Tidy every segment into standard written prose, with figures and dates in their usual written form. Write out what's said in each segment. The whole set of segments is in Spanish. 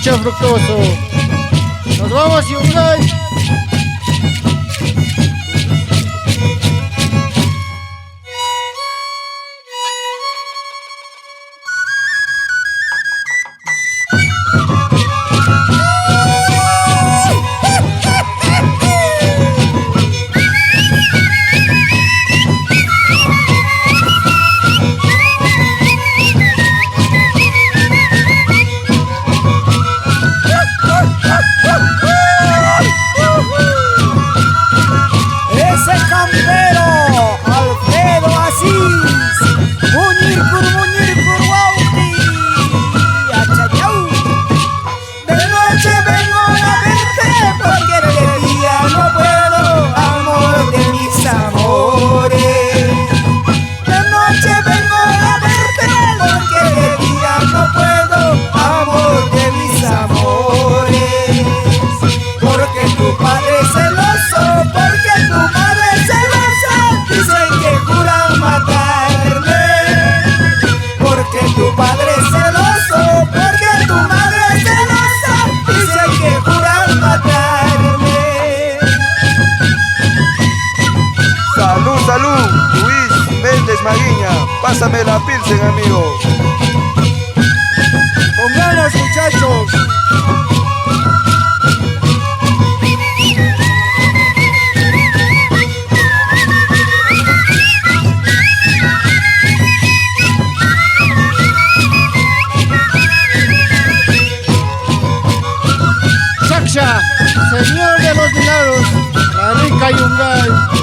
Escucha, Fructuoso. Nos vamos, Yungay. Salud, Luis Méndez Maguiña, pásame la pilsen, amigo. Con ganas, muchachos. Chaksha, Señor de los Milagros, la rica Yungay.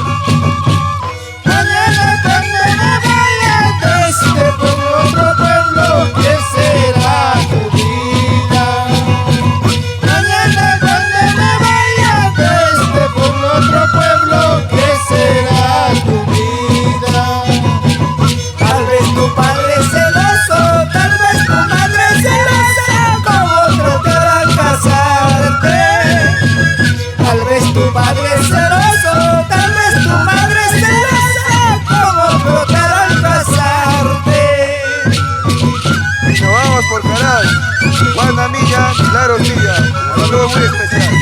Por Caray, Juana Milla, Claro Milla, un saludo muy especial.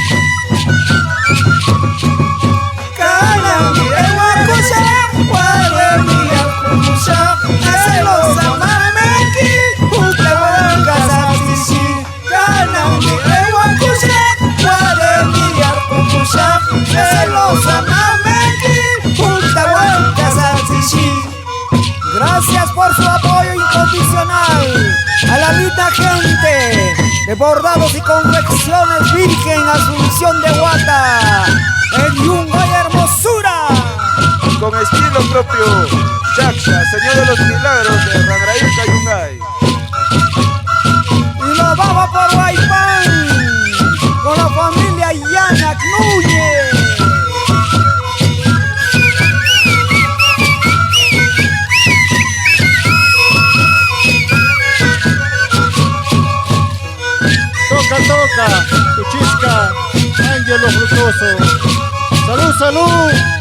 Gracias por su apoyo incondicional a la linda gente de Bordados y Confecciones Virgen Asunción de Huata, en Yungay hermosura. Con estilo propio, Chaksha, Señor de los Milagros de Rangraíca, Yungay. Y nos vamos por Huaypán con la familia Yana Núñez. Toca, Tuchisca, Ángelo Fructuoso. Salud, salud.